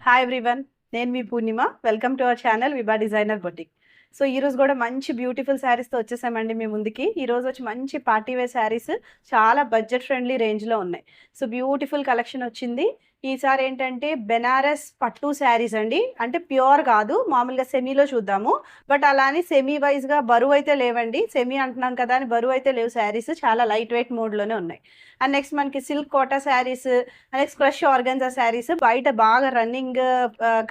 Hi everyone, నేను మీ Purnima. Welcome to our channel Vibha designer boutique. So ఈ రోజు కూడా మంచి బ్యూటిఫుల్ శారీస్తో వచ్చేసామండి మీ ముందుకి. ఈ రోజు వచ్చి మంచి పార్టీ వేర్ శారీస్ చాలా బడ్జెట్ ఫ్రెండ్లీ రేంజ్లో ఉన్నాయి. సో బ్యూటిఫుల్ కలెక్షన్ వచ్చింది. ఈసారి ఏంటంటే బెనారస్ పట్టు శారీస్ అండి. అంటే ప్యూర్ కాదు, మామూలుగా సెమీలో చూద్దాము. బట్ అలానే సెమీ వైజ్గా బరువు అయితే లేవండి. సెమీ అంటున్నాం కదా అని బరువు అయితే లేవు. శారీస్ చాలా లైట్ వెయిట్ మోడ్లోనే ఉన్నాయి. అండ్ నెక్స్ట్ మనకి silk Kota saris, next crush organza saris బయట బాగా రన్నింగ్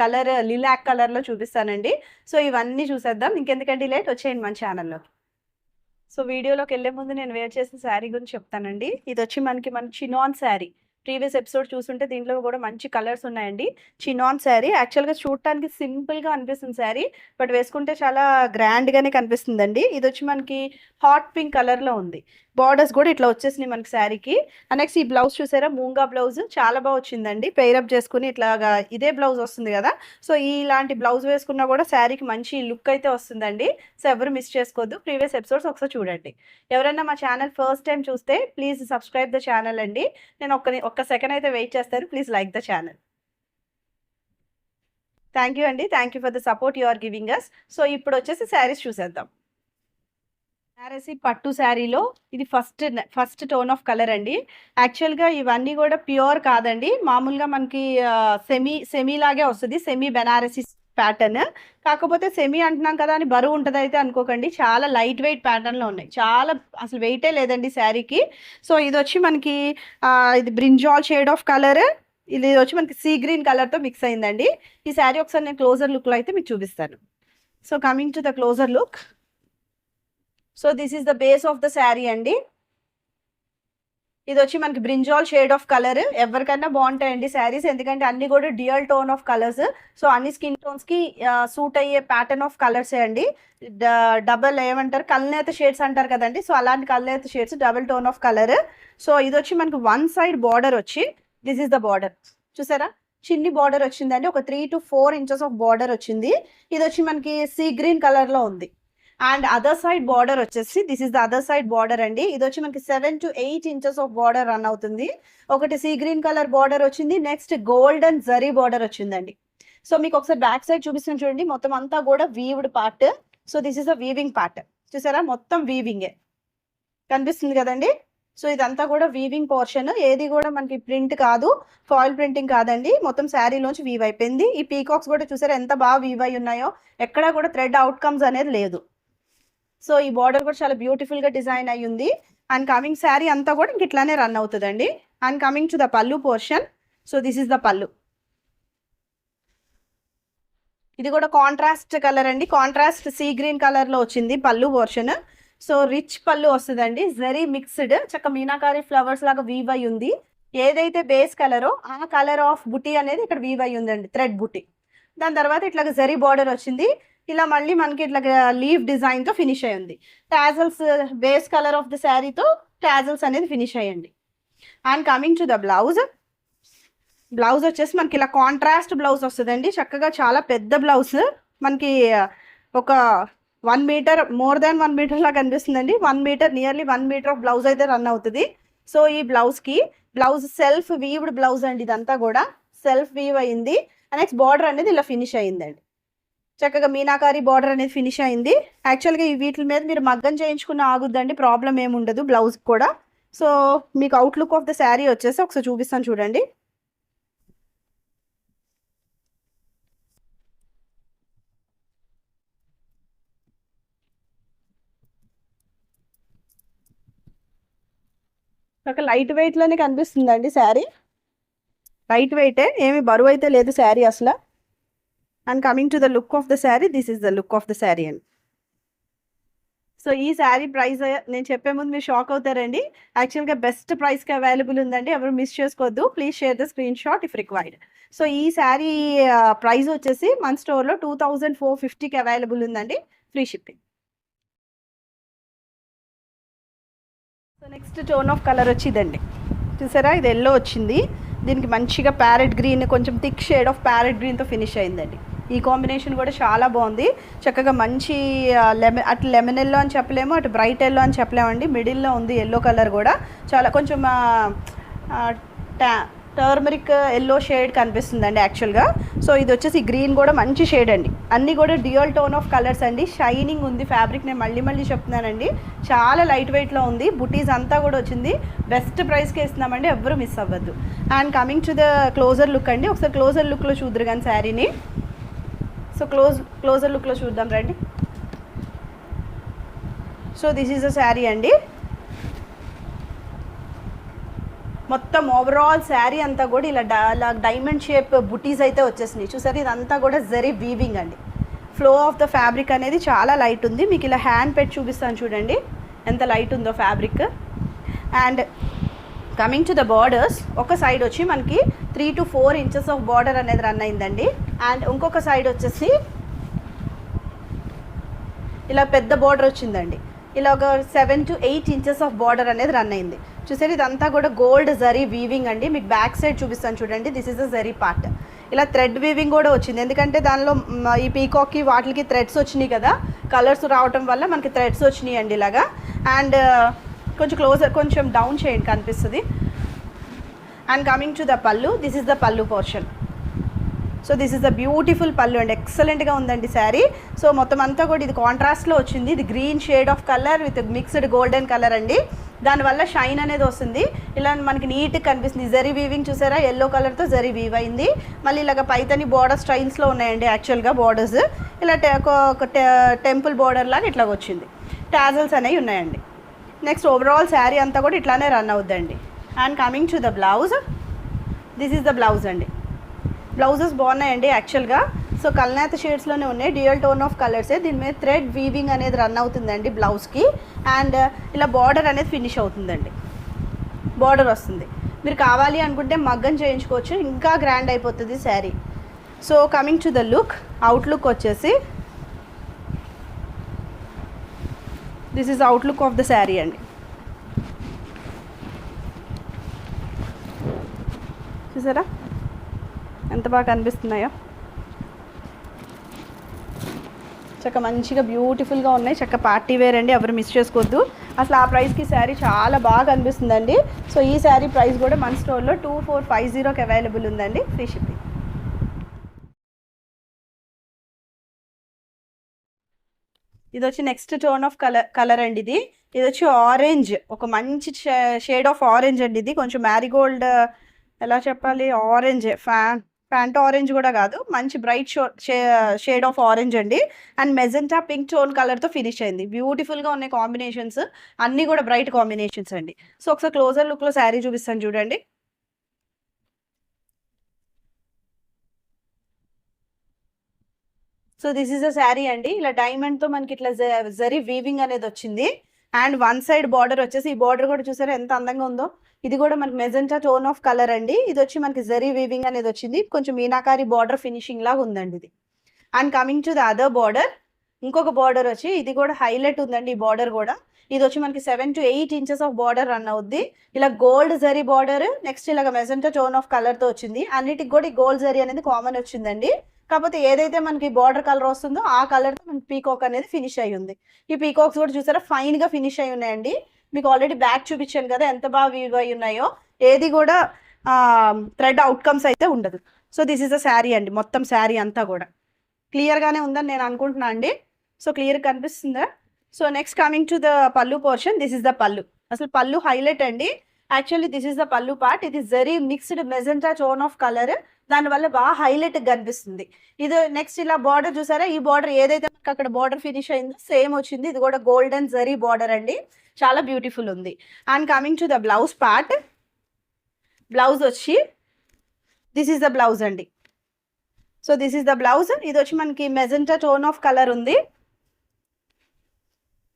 కలర్ లిలాక్ కలర్లో చూపిస్తానండి. సో ఇవన్నీ చూసేద్దాం. ఇంకెందుకంటే లేట్ వచ్చేయండి మన ఛానల్లో. సో వీడియోలోకి వెళ్ళే ముందు నేను వేర్ చేసిన శారీ గురించి చెప్తానండి. ఇది వచ్చి మన చినాన్ శారీ. ప్రీవియస్ ఎపిసోడ్ చూస్తుంటే దీంట్లో కూడా మంచి కలర్స్ ఉన్నాయండి. చినాన్ శారీ యాక్చువల్గా చూడటానికి సింపుల్గా అనిపిస్తుంది శారీ, బట్ వేసుకుంటే చాలా గ్రాండ్గానే కనిపిస్తుందండి. ఇది వచ్చి మనకి హాట్ పింక్ కలర్లో ఉంది. బార్డర్స్ కూడా ఇట్లా వచ్చేసినాయి మనకి శారీకి. నెక్స్ట్ ఈ బ్లౌజ్ చూసారా, మూంగా బ్లౌజ్ చాలా బాగా వచ్చిందండి. పెయిరప్ చేసుకుని ఇట్లాగా ఇదే బ్లౌజ్ వస్తుంది కదా. సో ఇలాంటి బ్లౌజ్ వేసుకున్నా కూడా శారీకి మంచి లుక్ అయితే వస్తుందండి. సో ఎవరు మిస్ చేసుకోవద్దు, ప్రీవియస్ ఎపిసోడ్స్ ఒకసారి చూడండి. ఎవరైనా మా ఛానల్ ఫస్ట్ టైం చూస్తే ప్లీజ్ సబ్స్క్రైబ్ ద ఛానల్ అండి. నేను ఒక్క సెకండ్ అయితే వెయిట్ చేస్తారు. Please like the channel. Thank you అండి. Thank you for the support you are giving us. So ఇప్పుడు వచ్చేసి శారీస్ చూసేద్దాం. బెనారసి పట్టు శారీలో ఇది ఫస్ట్ టోన్ ఆఫ్ కలర్ అండి. యాక్చువల్గా ఇవన్నీ కూడా ప్యూర్ కాదండి, మామూలుగా మనకి సెమీ లాగే వస్తుంది. Semi Banarasi pattern. కాకపోతే సెమీ అంటున్నాం కదా అని బరువు ఉంటుంది అయితే అనుకోకండి. చాలా లైట్ వెయిట్ ప్యాటర్న్లో ఉన్నాయి. చాలా అసలు వెయిటే లేదండి శారీకి. సో ఇది వచ్చి మనకి ఇది బ్రింజాల్ షేడ్ ఆఫ్ కలర్. ఇది వచ్చి మనకి సీ గ్రీన్ కలర్తో మిక్స్ అయిందండి. ఈ శారీ ఒకసారి నేను క్లోజర్ లుక్లో అయితే మీకు చూపిస్తాను. So coming to the closer look. So this is the base of the sari అండి. ఇది వచ్చి మనకి బ్రింజాల్ షేడ్ ఆఫ్ కలర్. ఎవరికైనా బాగుంటాయండి శారీస్, ఎందుకంటే అన్ని కూడా dual tone of colours. So అన్ని స్కిన్ టోన్స్కి సూట్ అయ్యే ప్యాటర్న్ ఆఫ్ కలర్సే అండి. డబల్ ఏమంటారు, కల్నేత షేడ్స్ అంటారు కదండి. సో అలాంటి కల్నేత shades, double tone of colour. So ఇది వచ్చి మనకి వన్ సైడ్ బార్డర్ వచ్చి దిస్ ఈస్ ద బార్డర్. చూసారా, చిన్ని బార్డర్ వచ్చిందండి. ఒక 3 to 4 inches ఆఫ్ బార్డర్ వచ్చింది. ఇది వచ్చి మనకి సీ గ్రీన్ కలర్లో ఉంది. అండ్ అదర్ సైడ్ బార్డర్ వచ్చేసి this is the other side border అండి. ఇది వచ్చి మనకి 7 to 8 inches of border run అవుతుంది. ఒకటి సీ గ్రీన్ కలర్ బార్డర్ వచ్చింది. నెక్స్ట్ గోల్డెన్ జరీ బార్డర్ వచ్చిందండి. సో మీకు ఒకసారి బ్యాక్ సైడ్ చూపిస్తాను చూడండి. మొత్తం అంతా కూడా weaved part. So this is a weaving part. చూసారా, మొత్తం వీవింగే కనిపిస్తుంది కదండి. సో ఇదంతా కూడా వీవింగ్ పోర్షన్. ఏది కూడా మనకి ప్రింట్ కాదు, ఫాయిల్ ప్రింటింగ్ కాదండి. మొత్తం శారీలోంచి వీవ్ అయిపోయింది. ఈ పీకాక్స్ కూడా చూసారా ఎంత బాగా వీవ్ అయి ఉన్నాయో. ఎక్కడా కూడా థ్రెడ్ అవుట్కమ్స్ అనేది లేదు. సో ఈ బార్డర్ కూడా చాలా బ్యూటిఫుల్గా డిజైన్ అయ్యి ఉంది. అండ్ కమింగ్ శారీ అంతా కూడా ఇంక ఇట్లానే రన్ అవుతుందండి. And coming to the pallu portion. So this is the పల్లు. ఇది కూడా కాంట్రాస్ట్ కలర్ అండి. కాంట్రాస్ట్ సీ గ్రీన్ కలర్లో వచ్చింది పల్లు పోర్షన్. సో రిచ్ పల్లు వస్తుందండి. జరీ మిక్స్డ్, చక్క మీనాకారి ఫ్లవర్స్ లాగా వీవ్ అయి ఉంది. ఏదైతే బేస్ కలరో ఆ కలర్ ఆఫ్ బుటీ అనేది ఇక్కడ వీవ్ అయి ఉందండి, థ్రెడ్ బుటీ. దాని తర్వాత ఇట్లా జరీ బార్డర్ వచ్చింది. ఇలా మళ్ళీ మనకి ఇట్లా లీవ్ డిజైన్తో ఫినిష్ అయ్యి ఉంది. Tassels base colour of the శారీతో టాజల్స్ అనేది ఫినిష్ అయ్యండి. And coming to the blouse. Blouse వచ్చేసి మనకి ఇలా కాంట్రాస్ట్ బ్లౌజ్ వస్తుందండి. చక్కగా చాలా పెద్ద బ్లౌజ్. మనకి ఒక 1 meter, మోర్ దాన్ 1 meter లాగా కనిపిస్తుందండి. 1 meter, nearly 1 meter of blouse అయితే రన్ అవుతుంది. సో ఈ బ్లౌజ్ సెల్ఫ్ వీవ్డ్ బ్లౌజ్ అండి. ఇదంతా కూడా సెల్ఫ్ వీవ్ అయింది. నెక్స్ట్ బార్డర్ అనేది ఇలా ఫినిష్ అయ్యిందండి. చక్కగా మీనాకారి బార్డర్ అనేది ఫినిష్ అయింది. యాక్చువల్గా ఈ వీటి మీద మీరు మగ్గం చేయించుకున్న ఆగుద్దండి, ప్రాబ్లం ఏముండదు బ్లౌజ్ కూడా. సో మీకు అవుట్లుక్ ఆఫ్ ద శారీ వచ్చేసి ఒకసారి చూపిస్తాను చూడండి. ఒక లైట్ వెయిట్లోనే కనిపిస్తుందండి శారీ. లైట్ వెయిటే, ఏమి బరువు అయితే లేదు శారీ అసలు. And coming to the look of the sari, this is the look of the sari అండి. సో ఈ శారీ ప్రైస్ నేను చెప్పే ముందు మీరు షాక్ అవుతారండి. యాక్చువల్గా బెస్ట్ ప్రైస్కి అవైలబుల్ ఉందండి, ఎవరు మిస్ చేసుకోవద్దు. Please share the screenshot if required. So ఈ శారీ ప్రైస్ వచ్చేసి మన స్టోర్లో 2450కి అవైలబుల్ ఉందండి, free shipping. So next tone of colour వచ్చి ఇదండి. చూసారా, ఇది ఎల్లో వచ్చింది. దీనికి మంచిగా ప్యారెట్ గ్రీన్, కొంచెం థిక్ షేడ్ ఆఫ్ ప్యారెట్ గ్రీన్తో ఫినిష్ అయిందండి. ఈ కాంబినేషన్ కూడా చాలా బాగుంది. చక్కగా మంచి అటు లెమన్ ఎల్లో అని చెప్పలేము, అటు బ్రైట్ ఎల్లో అని చెప్పలేమండి. మిడిల్లో ఉంది ఎల్లో కలర్ కూడా. చాలా కొంచెం టర్మరిక్ ఎల్లో షేడ్ కనిపిస్తుందండి యాక్చువల్గా. సో ఇది వచ్చేసి గ్రీన్ కూడా మంచి షేడ్ అండి. అన్నీ కూడా డ్యూయల్ టోన్ ఆఫ్ కలర్స్ అండి. షైనింగ్ ఉంది ఫ్యాబ్రిక్, నేను మళ్ళీ చెప్తున్నానండి. చాలా లైట్ వెయిట్లో ఉంది. బుటీస్ అంతా కూడా వచ్చింది. బెస్ట్ ప్రైస్కి ఇస్తున్నామండి, ఎవ్వరూ మిస్ అవ్వద్దు. And coming to the closer look అండి. ఒకసారి క్లోజర్ లుక్లో చూద్దరు కానీ శారీని. సో క్లోజర్ లుక్లో చూద్దాం రండి. So this is a sari అండి. మొత్తం ఓవరాల్ శారీ అంతా కూడా ఇలా డైమండ్ షేప్ బుటీస్ అయితే వచ్చేసినాయి చూసారు. ఇదంతా కూడా జరీ వీవింగ్ అండి. ఫ్లో ఆఫ్ ద ఫ్యాబ్రిక్ అనేది చాలా లైట్ ఉంది. మీకు ఇలా హ్యాండ్ పెట్టి చూపిస్తాను చూడండి ఎంత లైట్ ఉందో fabric. And coming to the borders, ఒక సైడ్ వచ్చి మనకి 3 to 4 inches ఆఫ్ బార్డర్ అనేది రన్ అయిందండి. అండ్ ఇంకొక సైడ్ వచ్చేసి ఇలా పెద్ద బార్డర్ వచ్చిందండి. ఇలా ఒక 7 to 8 inches ఆఫ్ బార్డర్ అనేది రన్ అయింది చూసారు. ఇదంతా కూడా గోల్డ్ జరీ వీవింగ్ అండి. మీకు బ్యాక్ సైడ్ చూపిస్తాను చూడండి. This is a zari part. ఇలా థ్రెడ్ వీవింగ్ కూడా వచ్చింది, ఎందుకంటే దానిలో ఈ పీకాక్కి వాటికి థ్రెడ్స్ వచ్చినాయి కదా, కలర్స్ రావటం వల్ల మనకి థ్రెడ్స్ వచ్చినాయి అండి ఇలాగా. అండ్ కొంచెం డౌన్ చేయండి కనిపిస్తుంది. అండ్ కమింగ్ టు ద పళ్ళు, దిస్ ఈజ్ ద పళ్ళు portion. So this is the beautiful పళ్ళు అండి. ఎక్సలెంట్గా ఉందండి శారీ. సో మొత్తం అంతా కూడా ఇది కాంట్రాస్ట్లో వచ్చింది. ఇది green shade of colour with mixed golden colour అండి. దానివల్ల షైన్ అనేది వస్తుంది. ఇలా మనకి నీట్గా కనిపిస్తుంది. జరీ వీవింగ్ చూసారా, ఎల్లో కలర్తో జరీ వీవ్ అయింది. మళ్ళీ ఇలాగ పైతని బార్డర్ స్టైల్స్లో ఉన్నాయండి యాక్చువల్గా బార్డర్స్. ఇలా ఒక టెంపుల్ బార్డర్ లాగా ఇట్లా వచ్చింది. టాజల్స్ అనేవి ఉన్నాయండి. నెక్స్ట్ ఓవరాల్ శారీ అంతా కూడా ఇట్లానే రన్ అవుద్దండి. And coming to the blouse, this is the blouse అండి. బ్లౌజెస్ బాగున్నాయండి యాక్చువల్గా. సో కల్నేత షేడ్స్లోనే ఉన్నాయి, డ్యూయల్ టోన్ ఆఫ్ కలర్సే. దీని మీద థ్రెడ్ వీవింగ్ అనేది రన్ అవుతుందండి బ్లౌజ్కి. అండ్ ఇలా బార్డర్ అనేది ఫినిష్ అవుతుందండి, బార్డర్ వస్తుంది. మీరు కావాలి అనుకుంటే మగ్గం చేయించుకోవచ్చు, ఇంకా గ్రాండ్ అయిపోతుంది sari. So coming to the look, out look వచ్చేసి this is out look of the sari అండి. చూసారా ఎంత బాగా కనిపిస్తున్నాయో. చక్క మంచిగా బ్యూటిఫుల్గా ఉన్నాయి. చక్క పార్టీ వేర్ అండి, ఎవరు మిస్ చేసుకోవద్దు. అసలు ఆ ప్రైస్కి శారీ చాలా బాగా అనిపిస్తుందండి. సో ఈ శారీ ప్రైస్ కూడా మన స్టోర్లో 2450కి అవైలబుల్ ఉందండి, ఫ్రీ షిప్పింగ్. ఇది వచ్చి నెక్స్ట్ టోన్ ఆఫ్ కలర్ అండి. ఇది వచ్చి ఆరెంజ్, ఒక మంచి షేడ్ ఆఫ్ ఆరెంజ్ అండి. ఇది కొంచెం మ్యారీగోల్డ్, ఎలా చెప్పాలి, ఆరెంజ్ ఫ్యాంట్ ఆరెంజ్ కూడా కాదు, మంచి బ్రైట్ షేడ్ ఆఫ్ ఆరెంజ్ అండి. అండ్ మెజెంటా పింక్ టోన్ కలర్తో ఫినిష్ అయింది. బ్యూటిఫుల్గా ఉన్నాయి కాంబినేషన్స్, అన్నీ కూడా బ్రైట్ కాంబినేషన్స్ అండి. సో ఒకసారి క్లోజర్ లుక్లో శారీ చూపిస్తాను చూడండి. So this is a sari అండి. ఇలా డైమండ్తో మనకి ఇట్లా జరీ వీవింగ్ అనేది వచ్చింది. అండ్ వన్ సైడ్ బార్డర్ వచ్చేసి, ఈ బార్డర్ కూడా చూసారా ఎంత అందంగా ఉందో. ఇది కూడా మనకి మెజెంటా టోన్ ఆఫ్ కలర్ అండి. ఇది వచ్చి మనకి జరీ వీవింగ్ అనేది వచ్చింది. కొంచెం మీనాకారి బార్డర్ ఫినిషింగ్ లాగా ఉందండి ఇది. And coming to the other border, ఇంకొక బార్డర్ వచ్చి ఇది కూడా హైలైట్ ఉందండి. ఈ బార్డర్ కూడా ఇది వచ్చి మనకి 7 to 8 inches of border run అవుద్ది. ఇలా గోల్డ్ జరీ బార్డర్, నెక్స్ట్ ఇలాగ మెజెంటా టోన్ ఆఫ్ కలర్తో వచ్చింది. అన్నిటికి కూడా ఈ గోల్డ్ జరీ అనేది కామన్ వచ్చిందండి. కాకపోతే ఏదైతే మనకి బార్డర్ కలర్ వస్తుందో ఆ కలర్తో మనకి పీకాక్ అనేది ఫినిష్ అయ్యి ఉంది. ఈ పీకాక్స్ కూడా చూసారా ఫైన్గా ఫినిష్ అయి ఉన్నాయండి. మీకు ఆల్రెడీ బ్యాక్ చూపించాను కదా ఎంత బాగా వీవ్ అయి ఉన్నాయో. ఏది కూడా థ్రెడ్ అవుట్కమ్స్ అయితే ఉండదు. So this is a sari అండి. మొత్తం శారీ అంతా కూడా క్లియర్గానే ఉందని నేను అనుకుంటున్నాను అండి. సో క్లియర్ కనిపిస్తుందా? So next coming to the పళ్ళు పోర్షన్, దిస్ ఇస్ ద పళ్ళు. అసలు పళ్ళు హైలైట్ అండి. యాక్చువల్లీ దిస్ ఇస్ ద పళ్ళు పార్ట్. ఇది zari mixed magenta tone of colour, దానివల్ల బాగా హైలైట్ కనిపిస్తుంది. ఇది నెక్స్ట్ ఇలా బార్డర్ చూసారా, ఈ బార్డర్ ఏదైతే మనకి అక్కడ బార్డర్ ఫినిష్ అయిందో సేమ్ వచ్చింది. ఇది కూడా గోల్డెన్ జరీ బార్డర్ అండి, చాలా బ్యూటిఫుల్ ఉంది. And coming to the blouse part, blouse వచ్చి దిస్ ఈస్ ద బ్లౌజ్ అండి. So this is the blouse. ఇది వచ్చి మనకి మెజెంటా టోన్ ఆఫ్ కలర్ ఉంది,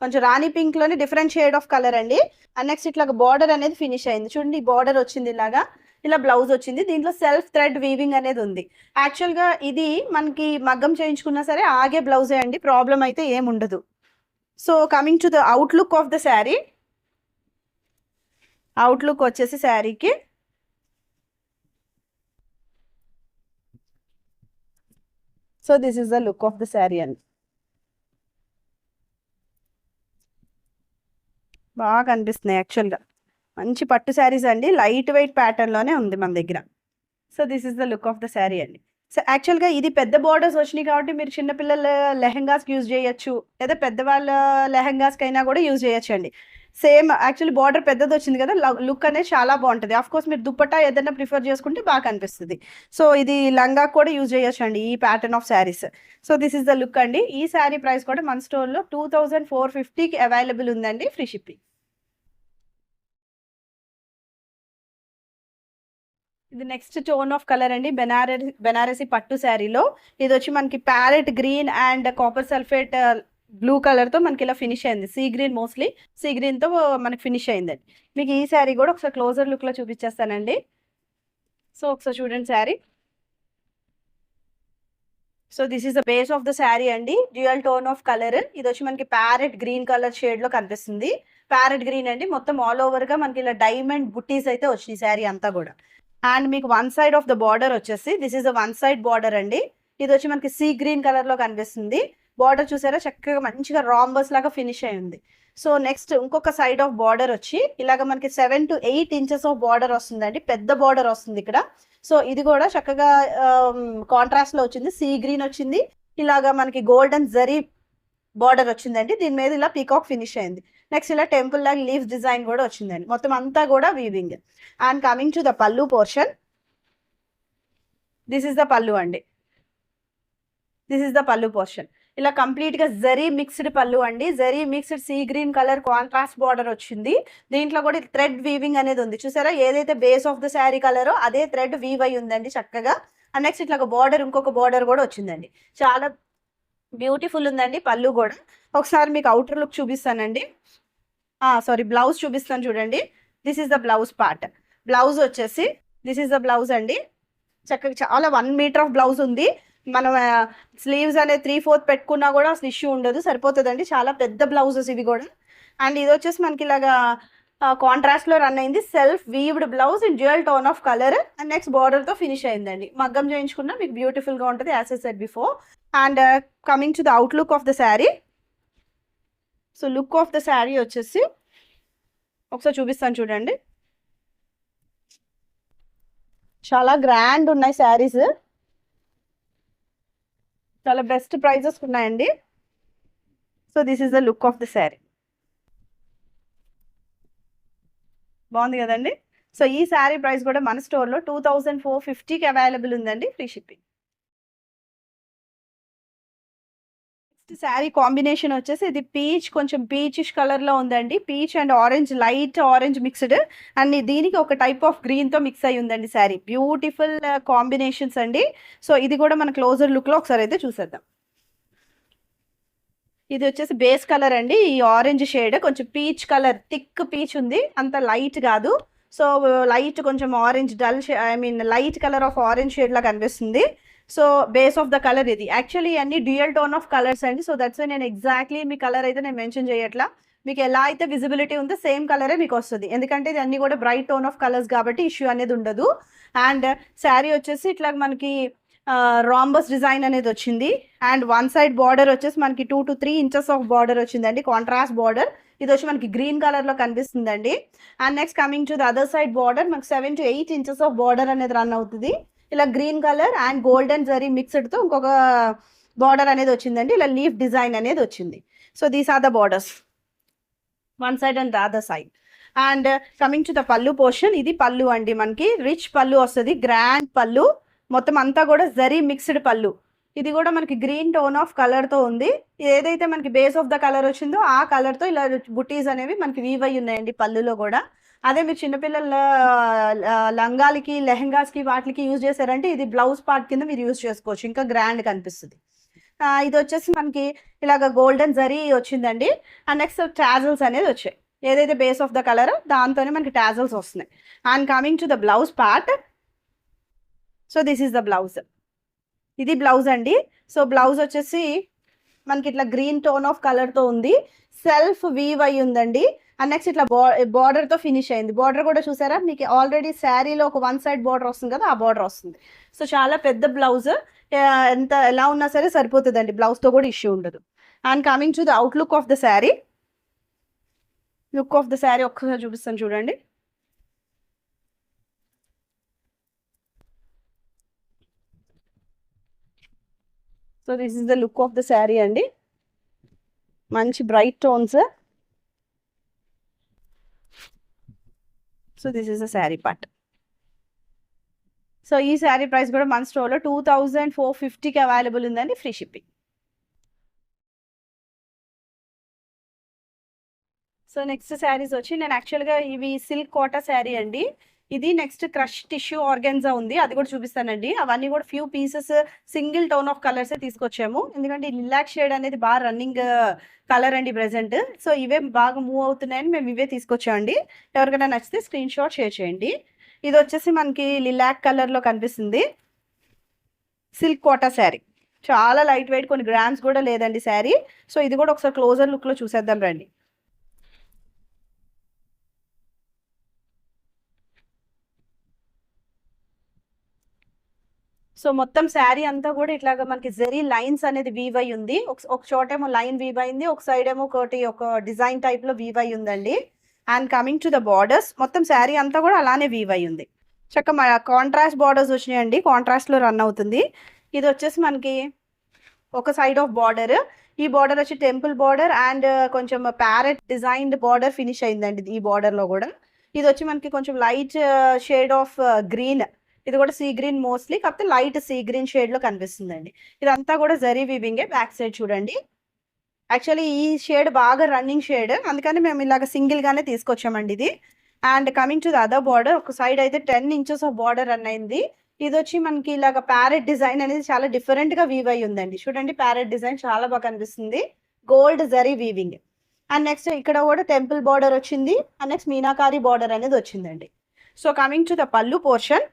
కొంచెం రాణి పింక్ లోని డిఫరెంట్ షేడ్ ఆఫ్ కలర్ అండి. అండ్ నెక్స్ట్ ఇట్లా బార్డర్ అనేది ఫినిష్ అయింది చూడండి. బార్డర్ వచ్చింది ఇలాగా, ఇలా బ్లౌజ్ వచ్చింది. దీంట్లో సెల్ఫ్ థ్రెడ్ వీవింగ్ అనేది ఉంది. యాక్చువల్గా ఇది మనకి మగ్గం చేయించుకున్నా సరే ఆగే బ్లౌజే అండి, ప్రాబ్లం అయితే ఏముండదు. So coming to the outlook of the sari, outlook వచ్చేసి శారీకి so this is the look of the sari అండి. బాగా కనిపిస్తున్నాయి యాక్చువల్గా. మంచి పట్టు శారీస్ అండి, లైట్ వెయిట్ ప్యాటర్న్లోనే ఉంది మన దగ్గర. So this is the look of the sari అండి. సో యాక్చువల్గా ఇది పెద్ద బార్డర్స్ వచ్చినాయి కాబట్టి మీరు చిన్నపిల్లల లెహెంగాస్కి యూజ్ చేయొచ్చు, లేదా పెద్దవాళ్ళ లెహెంగాస్కి అయినా కూడా యూజ్ చేయొచ్చు అండి. సేమ్ యాక్చువల్లీ బార్డర్ పెద్దది వచ్చింది కదా, లుక్ అనేది చాలా బాగుంటుంది. ఆఫ్ కోర్స్ మీరు దుప్పట్టా ఏదైనా ప్రిఫర్ చేసుకుంటే బాగా కనిపిస్తుంది. సో ఇది లంగా కూడా యూజ్ చేయొచ్చు అండి ఈ pattern of saris. So this is the look అండి. ఈ శారీ ప్రైస్ కూడా మన స్టోర్లో 2450కి అవైలబుల్ ఉందండి, ఫ్రీ షిప్పింగ్. ఇది నెక్స్ట్ టోన్ ఆఫ్ కలర్ అండి, బెనారసి పట్టు శారీలో. ఇది వచ్చి మనకి parrot green and copper sulphate blue colour తో మనకి ఇలా ఫినిష్ అయింది. Sea green, mostly sea green తో మనకి ఫినిష్ అయిందండి. మీకు ఈ శారీ కూడా ఒకసారి క్లోజర్ లుక్ లో చూపించేస్తానండి. సో ఒకసారి చూడండి sari. So this is the base of the sari అండి, డ్యూయల్ టోన్ ఆఫ్ కలర్. ఇది వచ్చి మనకి ప్యారెట్ గ్రీన్ కలర్ షేడ్ లో కనిపిస్తుంది. ప్యారెట్ గ్రీన్ అండి, మొత్తం ఆల్ ఓవర్ గా మనకి ఇలా డైమండ్ బుట్టీస్ అయితే వచ్చినాయి శారీ అంతా కూడా. అండ్ మీకు one side of the border వచ్చేసి this is the one side border అండి. ఇది వచ్చి మనకి సీ గ్రీన్ కలర్ లో కనిపిస్తుంది. బార్డర్ చూసారా, చక్కగా మంచిగా రాంబర్స్ లాగా ఫినిష్ అయింది. సో నెక్స్ట్ ఇంకొక సైడ్ ఆఫ్ బార్డర్ వచ్చి ఇలాగ మనకి 7 to 8 ఇంచెస్ ఆఫ్ బార్డర్ వస్తుందండి, పెద్ద బార్డర్ వస్తుంది ఇక్కడ. సో ఇది కూడా చక్కగా కాంట్రాస్ట్ లో వచ్చింది, సీ గ్రీన్ వచ్చింది. ఇలాగా మనకి గోల్డెన్ జరీ బార్డర్ వచ్చిందండి, దీని మీద ఇలా పీకాక్ ఫినిష్ అయింది. నెక్స్ట్ ఇలా టెంపుల్ లాగా లీవ్స్ డిజైన్ కూడా వచ్చిందండి, మొత్తం అంతా కూడా weaving. And coming to the pallu portion, this is the పల్లు అండి. This is the pallu portion. ఇలా కంప్లీట్ గా జరీ మిక్స్డ్ పల్లు అండి, zari mixed sea green colour contrast border వచ్చింది. దీంట్లో కూడా థ్రెడ్ వీవింగ్ అనేది ఉంది, చూసారా, ఏదైతే బేస్ ఆఫ్ ద శారీ కలరో అదే థ్రెడ్ వీవ్ అయి ఉందండి చక్కగా. అండ్ నెక్స్ట్ ఇట్లా బార్డర్, ఇంకొక బార్డర్ కూడా వచ్చిందండి, చాలా బ్యూటిఫుల్ ఉందండి పళ్ళు కూడా. ఒకసారి మీకు అవుటర్ లుక్ చూపిస్తానండి, సారీ బ్లౌజ్ చూపిస్తాను చూడండి. This is the blouse part. Blouse వచ్చేసి దిస్ ఇస్ ద బ్లౌజ్ అండి, చక్కగా చాలా 1 మీటర్ ఆఫ్ బ్లౌజ్ ఉంది. మనం స్లీవ్స్ అనేది 3/4 పెట్టుకున్నా కూడా అసలు ఇష్యూ ఉండదు, సరిపోతుందండి. చాలా పెద్ద బ్లౌజెస్ ఇవి కూడా. అండ్ ఇది వచ్చేసి మనకి ఇలాగా కాంట్రాస్ట్ లో రన్ అయింది, self weaved blouse in dual tone of colour. And next border తో ఫినిష్ అయిందండి. మగ్గం చేయించుకున్నా మీకు బ్యూటిఫుల్ గా ఉంటుంది, as I said before. And coming to the out look of the sari. So look of the sari వచ్చేసి ఒకసారి చూపిస్తాను చూడండి. చాలా గ్రాండ్ ఉన్నాయి శారీస్, చాలా బెస్ట్ ప్రైజెస్ ఉన్నాయండి. So this is the look of the sari. బాగుంది కదండి. సో ఈ శారీ ప్రైస్ కూడా మన స్టోర్లో 2450కి అవైలబుల్ ఉందండి, free shipping. Next sari combination వచ్చేసి ఇది పీచ్, కొంచెం పీచిష్ కలర్ లో ఉందండి, peach and orange, light orange mixed. And దీనికి ఒక టైప్ ఆఫ్ గ్రీన్ తో మిక్స్ అయి ఉందండి శారీ. బ్యూటిఫుల్ కాంబినేషన్స్ అండి. సో ఇది కూడా మన క్లోజర్ లుక్ లో ఒకసారి అయితే చూసేద్దాం. ఇది వచ్చేసి బేస్ కలర్ అండి, ఈ ఆరెంజ్ షేడ్ కొంచెం పీచ్ కలర్, థిక్ పీచ్ ఉంది, అంత లైట్ కాదు. సో లైట్ కొంచెం orange dull, I mean light colour of orange shade లా కనిపిస్తుంది. So base of the colour ఇది. యాక్చువల్లీ అన్ని డ్యూయల్ టోన్ ఆఫ్ కలర్స్ అండి. సో దట్స్ వై నేను ఎగ్జాక్ట్లీ మీ కలర్ అయితే నేను మెన్షన్ చేయట్లా, మీకు ఎలా అయితే విజిబిలిటీ ఉందో సేమ్ కలరే మీకు వస్తుంది, ఎందుకంటే ఇది అన్ని కూడా బ్రైట్ టోన్ ఆఫ్ కలర్స్ కాబట్టి ఇష్యూ అనేది ఉండదు. అండ్ శారీ వచ్చేసి ఇట్లా మనకి రాంబస్ డిజైన్ అనేది వచ్చింది. అండ్ వన్ సైడ్ బార్డర్ వచ్చేసి మనకి 2 to 3 ఇంచెస్ ఆఫ్ బార్డర్ వచ్చిందండి, కాంట్రాస్ట్ బార్డర్. ఇది వచ్చి మనకి గ్రీన్ కలర్ లో కనిపిస్తుందండి. And next coming to the other side border, మనకి 7 to 8 ఇంచెస్ ఆఫ్ బార్డర్ అనేది రన్ అవుతుంది. ఇలా green colour and golden zari mixed తో ఇంకొక బార్డర్ అనేది వచ్చిందండి, ఇలా లీఫ్ డిజైన్ అనేది వచ్చింది. So these are the borders, one side and the other side. And coming to the pallu portion, ఇది పల్లు అండి, మనకి రిచ్ పల్లు వస్తుంది, గ్రాండ్ పల్లు, మొత్తం అంతా కూడా జరీ మిక్స్డ్ పల్లు. ఇది కూడా మనకి గ్రీన్ టోన్ ఆఫ్ కలర్ తో ఉంది. ఏదైతే మనకి బేస్ ఆఫ్ ద కలర్ వచ్చిందో ఆ కలర్ తో ఇలా బుటీస్ అనేవి మనకి వీవ్ అయి ఉన్నాయండి పళ్ళులో కూడా. అదే మీరు చిన్నపిల్లల లంగాలకి, లెహెంగాస్కి, వాటికి యూజ్ చేశారంటే ఇది బ్లౌజ్ పార్ట్ కింద మీరు యూజ్ చేసుకోవచ్చు, ఇంకా గ్రాండ్ కనిపిస్తుంది. ఇది వచ్చేసి మనకి ఇలాగ గోల్డెన్ జరీ వచ్చిందండి. అండ్ నెక్స్ట్ టాజల్స్ అనేది వచ్చాయి, ఏదైతే బేస్ ఆఫ్ ద కలర్ దాంతోనే మనకి టాజల్స్ వస్తున్నాయి. And coming to the blouse part, so this is the blouse. ఇది బ్లౌజ్ అండి. సో బ్లౌజ్ వచ్చేసి మనకి ఇట్లా గ్రీన్ టోన్ ఆఫ్ కలర్ తో ఉంది, సెల్ఫ్ వీవ్ అయి ఉందండి. అండ్ నెక్స్ట్ ఇట్లా బార్డర్ తో ఫినిష్ అయింది. బార్డర్ కూడా చూసారా, మీకు ఆల్రెడీ శారీలో ఒక వన్ సైడ్ బార్డర్ వస్తుంది కదా, ఆ బార్డర్ వస్తుంది. సో చాలా పెద్ద బ్లౌజ్, ఎంత ఎలా ఉన్నా సరే సరిపోతుందండి, బ్లౌజ్ తో కూడా ఇష్యూ ఉండదు. And coming to the out look of the sari. Look of the sari ఒక్కసారి చూపిస్తాను చూడండి. So this is the look of the sari అండి. మంచి bright tones. So this is the sari part. So ఈ శారీ ప్రైస్ కూడా మన స్టోర్లో 2450కి అవైలబుల్ ఉందండి, free shipping. So next saris వచ్చి నేను యాక్చువల్గా ఇవి సిల్క్ కోటా శారీ అండి. ఇది నెక్స్ట్ క్రష్ టిష్యూ ఆర్గాన్జా ఉంది, అది కూడా చూపిస్తానండి. అవన్నీ కూడా few pieces single tone of కలర్సే తీసుకొచ్చాము, ఎందుకంటే లిలాక్ షేడ్ అనేది బాగా రన్నింగ్ కలర్ అండి ప్రెసెంట్. సో ఇవే బాగా మూవ్ అవుతున్నాయని మేము ఇవే తీసుకొచ్చామండి. ఎవరికైనా నచ్చితే స్క్రీన్ షాట్ షేర్ చేయండి. ఇది వచ్చేసి మనకి లిలాక్ కలర్లో కనిపిస్తుంది, సిల్క్ కోటా శారీ. చాలా లైట్ వెయిట్, కొన్ని గ్రామ్స్ కూడా లేదండి శారీ. సో ఇది కూడా ఒకసారి క్లోజర్ లుక్లో చూసేద్దాం రండి. సో మొత్తం శారీ అంతా కూడా ఇట్లాగా మనకి జెరీ లైన్స్ అనేది వీవ్ అయి ఉంది. ఒక చోట ఏమో లైన్ వీవ్ అయింది, ఒక సైడ్ ఏమో ఒక డిజైన్ టైప్ లో వీవ్ అయి ఉందండి. And coming to the borders, మొత్తం శారీ అంతా కూడా అలానే వీవ్ అయి ఉంది. చక్కగా కాంట్రాస్ట్ బార్డర్స్ వచ్చినాయండి, కాంట్రాస్ట్ లో రన్ అవుతుంది. ఇది వచ్చేసి మనకి ఒక సైడ్ ఆఫ్ బార్డర్. ఈ బార్డర్ వచ్చి టెంపుల్ బార్డర్ అండ్ కొంచెం ప్యారెట్ డిజైన్డ్ బార్డర్ ఫినిష్ అయిందండి ఈ బార్డర్ లో కూడా. ఇది వచ్చి మనకి కొంచెం లైట్ షేడ్ ఆఫ్ గ్రీన్, ఇది కూడా సీ గ్రీన్ మోస్ట్లీ, కాకపోతే లైట్ సీ గ్రీన్ షేడ్ లో కనిపిస్తుందండి. ఇదంతా కూడా జరీ వీవింగే. బ్యాక్ సైడ్ చూడండి, యాక్చువల్లీ ఈ షేడ్ బాగా రన్నింగ్ షేడ్, అందుకని మేము ఇలాగ సింగిల్ గానే తీసుకొచ్చామండి ఇది. And coming to the other border, ఒక సైడ్ అయితే 10 ఇంచెస్ ఆఫ్ బార్డర్ రన్ అయింది. ఇది వచ్చి మనకి ఇలాగ ప్యారెట్ డిజైన్ అనేది చాలా డిఫరెంట్ గా వీవ్ అయి ఉందండి. చూడండి ప్యారెట్ డిజైన్ చాలా బాగా కనిపిస్తుంది, gold zari weaving. And next ఇక్కడ కూడా టెంపుల్ బార్డర్ వచ్చింది, అండ్ నెక్స్ట్ మీనాకారి బార్డర్ అనేది వచ్చిందండి. So coming to the pallu portion.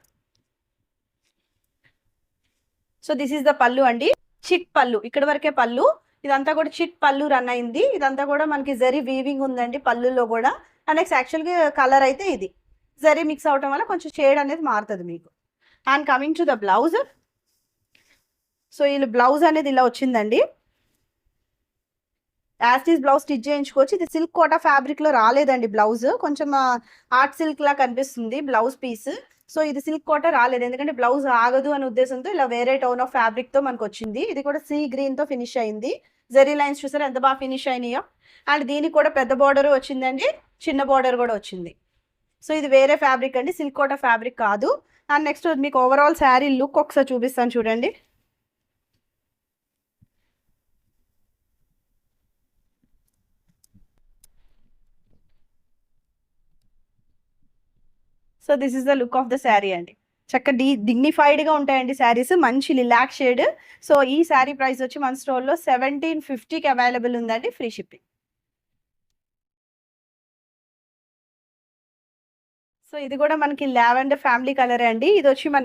So this is the పల్లు అండి, చిట్ పల్లు, ఇక్కడ వరకే పల్లు. ఇదంతా కూడా చిట్ పల్లు రన్ అయింది. ఇదంతా కూడా మనకి జరీ వీవింగ్ ఉందండి పల్లులో కూడా. అండ్ నెక్స్ట్ యాక్చువల్గా కలర్ అయితే ఇది జరీ మిక్స్ అవటం వల్ల కొంచెం షేడ్ అనేది మారుతుంది మీకు. And coming to the blouse. So ఈ బ్లౌజ్ అనేది ఇలా వచ్చిందండి, యాస్టీస్ బ్లౌజ్ స్టిచ్ చేయించుకోవచ్చు. ఇది సిల్క్ కోటా ఫ్యాబ్రిక్ లో రాలేదండి బ్లౌజ్, కొంచెం ఆర్ట్ సిల్క్ లా కనిపిస్తుంది బ్లౌజ్ పీస్. సో ఇది సిల్క్ కోటా రాలేదు, ఎందుకంటే బ్లౌజ్ ఆగదు అనే ఉద్దేశంతో ఇలా వేరే టోన్ ఆఫ్ ఫ్యాబ్రిక్ తో మనకు వచ్చింది. ఇది కూడా సీ గ్రీన్ తో ఫినిష్ అయింది. జెరీ లైన్స్ చూసారా ఎంత బాగా ఫినిష్ అయినాయో. అండ్ దీనికి కూడా పెద్ద బార్డర్ వచ్చిందండి, చిన్న బార్డర్ కూడా వచ్చింది. సో ఇది వేరే ఫ్యాబ్రిక్ అండి, సిల్క్ కోటా ఫ్యాబ్రిక్ కాదు. అండ్ నెక్స్ట్ మీకు ఓవరాల్ శారీ లుక్ ఒకసారి చూపిస్తాను చూడండి. So this is the look of the sari అండి. చక్క డిగ్నిఫైడ్గా ఉంటాయండి శారీస్, మంచి లిలాక్ షేడ్. సో ఈ శారీ ప్రైస్ వచ్చి మన స్టోర్లో 1750కి అవైలబుల్ ఉందండి, ఫ్రీ షిప్పింగ్. సో ఇది కూడా మనకి లావెండర్ ఫ్యామిలీ కలర్ అండి.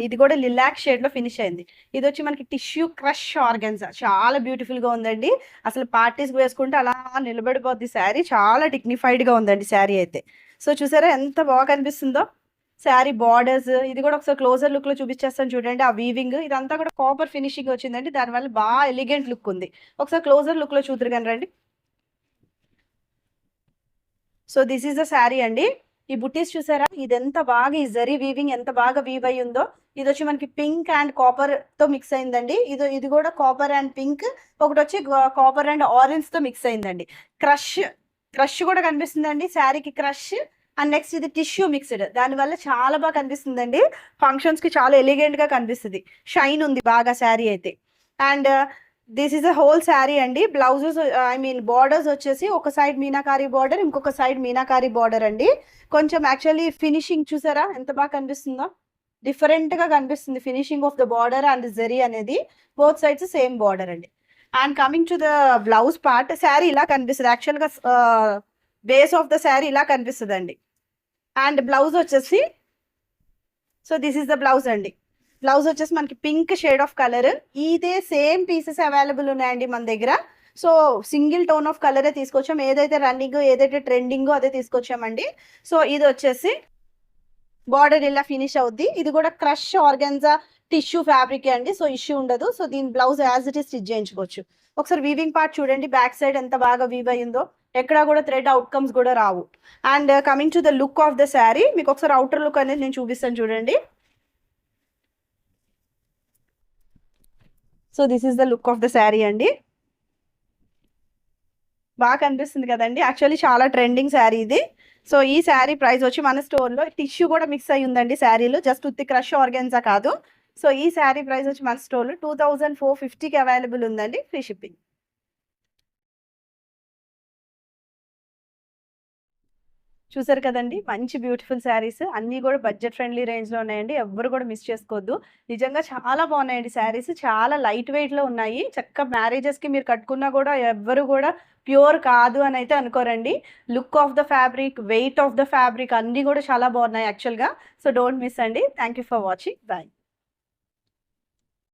ఇది కూడా లిలాక్ షేడ్ లో ఫినిష్ అయింది. ఇది వచ్చి మనకి టిష్యూ క్రష్ ఆర్గన్జా, చాలా బ్యూటిఫుల్ గా ఉందండి. అసలు పార్టీస్ వేసుకుంటే అలా నిలబడిపోద్ది శారీ, చాలా డిగ్నిఫైడ్ గా ఉందండి శారీ అయితే. సో చూసారా ఎంత బాగా కనిపిస్తుందో శారీ బార్డర్స్. ఇది కూడా ఒకసారి క్లోజర్ లుక్ లో చూపించేస్తాను చూడండి. ఆ వీవింగ్ ఇదంతా కూడా కాపర్ ఫినిషింగ్ వచ్చిందండి, దానివల్ల బాగా ఎలిగెంట్ లుక్ ఉంది. ఒకసారి క్లోజర్ లుక్ లో చూద్దరు కానీ రండి. So this is the sari అండి. ఈ బుట్టీస్ చూసారా, ఇది ఎంత బాగా ఈ జరీ వీవింగ్ ఎంత బాగా వీవ్ అయి ఉందో. ఇది వచ్చి మనకి పింక్ అండ్ కాపర్ తో మిక్స్ అయిందండి. ఇది కూడా కాపర్ అండ్ పింక్, ఒకటి వచ్చి కాపర్ అండ్ ఆరెంజ్ తో మిక్స్ అయిందండి. క్రష్ కూడా కనిపిస్తుందండి శారీకి, క్రష్. అండ్ నెక్స్ట్ ఇది టిష్యూ మిక్స్డ్, దానివల్ల చాలా బాగా కనిపిస్తుందండి. ఫంక్షన్స్ కి చాలా ఎలిగెంట్ గా కనిపిస్తుంది, షైన్ ఉంది బాగా శారీ అయితే. And this is a whole sari అండి. బ్లౌజెస్ బార్డర్స్ వచ్చేసి ఒక సైడ్ మీనాకారి బార్డర్, ఇంకొక సైడ్ మీనాకారి బార్డర్ అండి. కొంచెం యాక్చువల్లీ ఫినిషింగ్ చూసారా ఎంత బాగా కనిపిస్తుందో, డిఫరెంట్ గా కనిపిస్తుంది finishing of the border and zari అనేది. బోత్ సైడ్స్ సేమ్ బార్డర్ అండి. And coming to the blouse part, sari ఇలా కనిపిస్తుంది యాక్చువల్గా, బేస్ ఆఫ్ ద శారీ ఇలా కనిపిస్తుంది అండి. అండ్ బ్లౌజ్ వచ్చేసి, so this is the blouse అండి. బ్లౌజ్ వచ్చేసి మనకి పింక్ షేడ్ ఆఫ్ కలర్. ఇదే సేమ్ పీసెస్ అవైలబుల్ ఉన్నాయండి మన దగ్గర. సో సింగిల్ టోన్ ఆఫ్ కలరే తీసుకొచ్చాం, ఏదైతే రన్నింగ్ ఏదైతే ట్రెండింగో అదే తీసుకొచ్చామండి. సో ఇది వచ్చేసి బార్డర్ ఇలా ఫినిష్ అవుద్ది. ఇది కూడా క్రష్ ఆర్గన్జా టిష్యూ ఫ్యాబ్రిక్ అండి, సో ఇష్యూ ఉండదు. సో దీని blouse as it is stitch చేయించుకోవచ్చు. ఒకసారి వీవింగ్ పార్ట్ చూడండి, బ్యాక్ సైడ్ ఎంత బాగా వీవ్ అయిందో, ఎక్కడా కూడా థ్రెడ్ అవుట్కమ్స్ కూడా రావు. And coming to the look of the sari, మీకు ఒకసారి అవుటర్ లుక్ అనేది నేను చూపిస్తాను చూడండి. So this is the look of the sari అండి. బాగా కనిపిస్తుంది కదండి. యాక్చువల్లీ చాలా ట్రెండింగ్ శారీ ఇది. సో ఈ శారీ ప్రైస్ వచ్చి మన స్టోర్లో టిష్యూ కూడా మిక్స్ అయ్యి ఉందండి శారీలో, జస్ట్ ఉత్తి క్రష్ ఆర్గాన్జా కాదు. సో ఈ శారీ ప్రైస్ వచ్చి మన స్టోర్లో 2450కి అవైలబుల్ ఉందండి, ఫ్రీ షిప్పింగ్. చూసారు కదండి, మంచి బ్యూటిఫుల్ శారీస్ అన్నీ కూడా బడ్జెట్ ఫ్రెండ్లీ రేంజ్లో ఉన్నాయండి. ఎవ్వరు కూడా మిస్ చేసుకోవద్దు. నిజంగా చాలా బాగున్నాయండి శారీస్, చాలా లైట్ వెయిట్లో ఉన్నాయి. చక్కగా మ్యారేజెస్కి మీరు కట్టుకున్నా కూడా ఎవ్వరు కూడా ప్యూర్ కాదు అని అయితే అనుకోరండి. Look of the fabric, weight of the fabric అన్నీ కూడా చాలా బాగున్నాయి యాక్చువల్గా. సో డోంట్ మిస్ అండి. Thank you for watching. Bye.